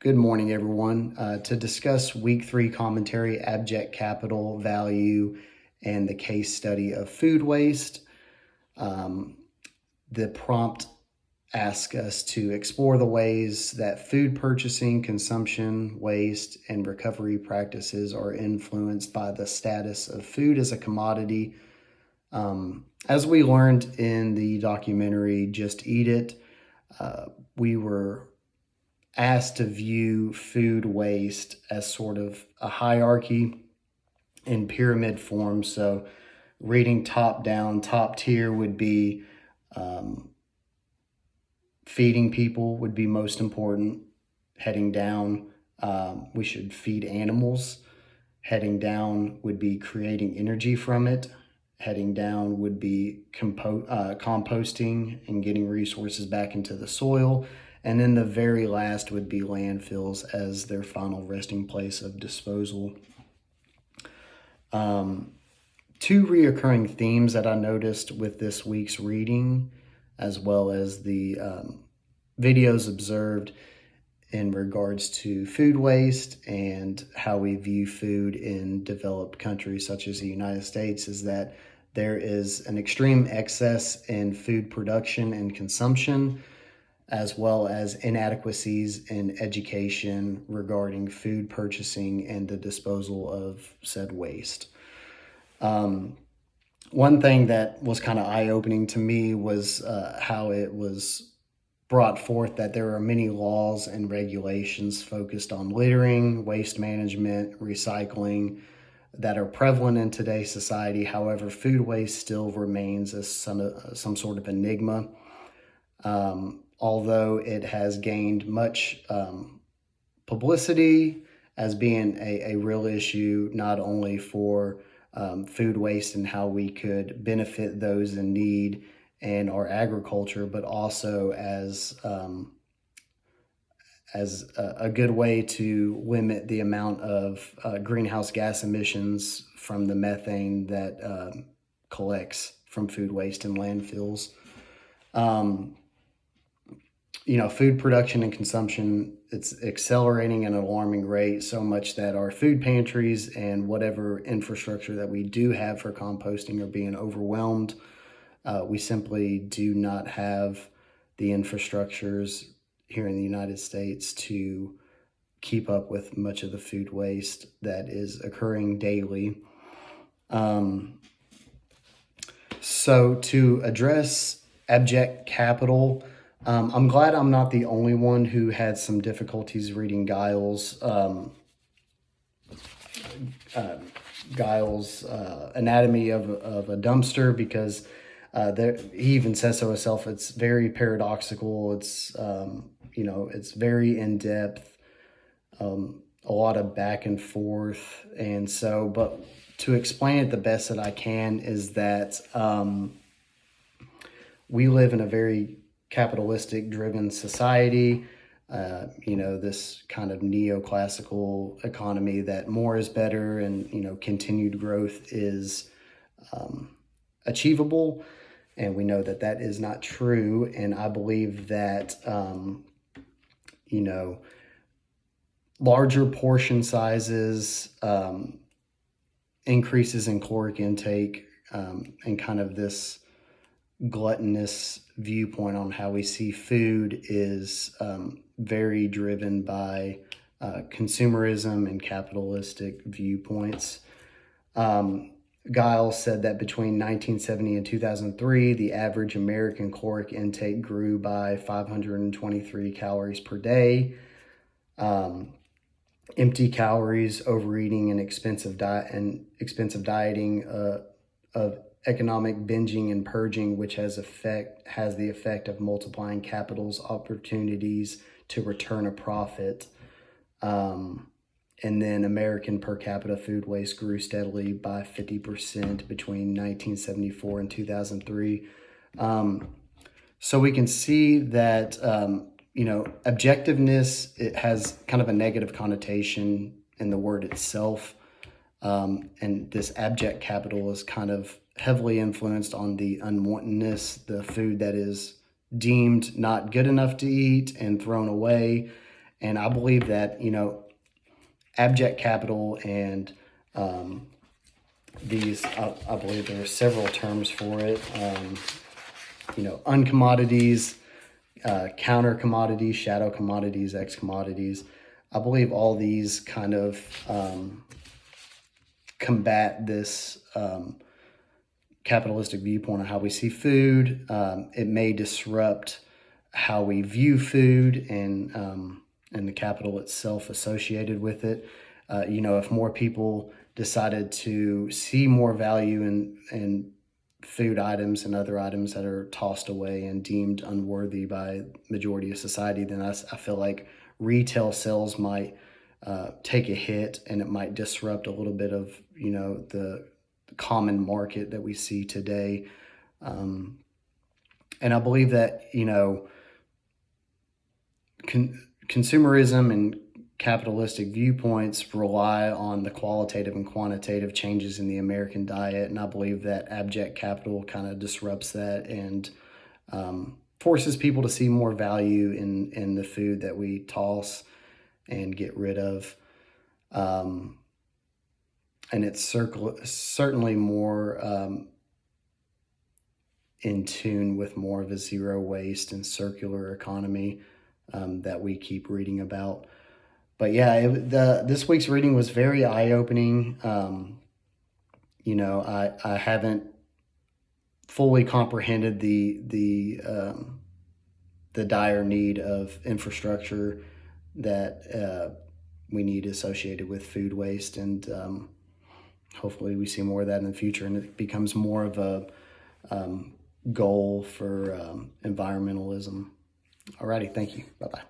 Good morning, everyone. To discuss week 3 commentary, Abject Capital Value, and the case study of food waste. The prompt asks us to explore the ways that food purchasing, consumption, waste, and recovery practices are influenced by the status of food as a commodity. As we learned in the documentary Just Eat It, we were asked to view food waste as sort of a hierarchy in pyramid form. So reading top down, top tier would be feeding people would be most important. Heading down, we should feed animals. Heading down would be creating energy from it. Heading down would be composting and getting resources back into the soil. And then the very last would be landfills as their final resting place of disposal. Two reoccurring themes that I noticed with this week's reading, as well as the videos observed in regards to food waste and how we view food in developed countries such as the United States, is that there is an extreme excess in food production and consumption, as well as inadequacies in education regarding food purchasing and the disposal of said waste. One thing that was kind of eye-opening to me was how it was brought forth that there are many laws and regulations focused on littering, waste management, recycling that are prevalent in today's society. However, food waste still remains as some sort of enigma. Although it has gained much publicity as being a real issue, not only for food waste and how we could benefit those in need and our agriculture, but also as a good way to limit the amount of greenhouse gas emissions from the methane that collects from food waste in landfills. Food production and consumption, it's accelerating at an alarming rate, so much that our food pantries and whatever infrastructure that we do have for composting are being overwhelmed. We simply do not have the infrastructures here in the United States to keep up with much of the food waste that is occurring daily. So to address Abject Capital, I'm glad I'm not the only one who had some difficulties reading Giles' Anatomy of a Dumpster, because he even says so himself. It's very paradoxical. It's it's very in depth, a lot of back and forth, and so. But to explain it the best that I can is that we live in a very capitalistic driven society, this kind of neoclassical economy that more is better and, continued growth is achievable. And we know that that is not true. And I believe that, larger portion sizes, increases in caloric intake, and kind of this gluttonous viewpoint on how we see food is very driven by consumerism and capitalistic viewpoints. Giles said that between 1970 and 2003, the average American caloric intake grew by 523 calories per day. Empty calories, overeating, and expensive dieting of economic binging and purging, which has the effect of multiplying capital's opportunities to return a profit. And then American per capita food waste grew steadily by 50% between 1974 and 2003. So we can see that, objectiveness, it has kind of a negative connotation in the word itself. And this abject capital is kind of heavily influenced on the unwantedness, the food that is deemed not good enough to eat and thrown away, And I believe that, abject capital and I believe there are several terms for it, uncommodities, counter commodities, shadow commodities, X commodities. I believe all these kind of combat this capitalistic viewpoint of how we see food. It may disrupt how we view food and the capital itself associated with it. If more people decided to see more value in food items and other items that are tossed away and deemed unworthy by majority of society, then I feel like retail sales might take a hit, and it might disrupt a little bit of the common market that we see today. And I believe that consumerism and capitalistic viewpoints rely on the qualitative and quantitative changes in the American diet, and I believe that abject capital kind of disrupts that and forces people to see more value in the food that we toss and get rid of. And it's certainly more in tune with more of a zero waste and circular economy that we keep reading about. But yeah, this week's reading was very eye-opening. I haven't fully comprehended the dire need of infrastructure that we need associated with food waste, and hopefully we see more of that in the future, and it becomes more of a goal for environmentalism. Alrighty, thank you. Bye-bye.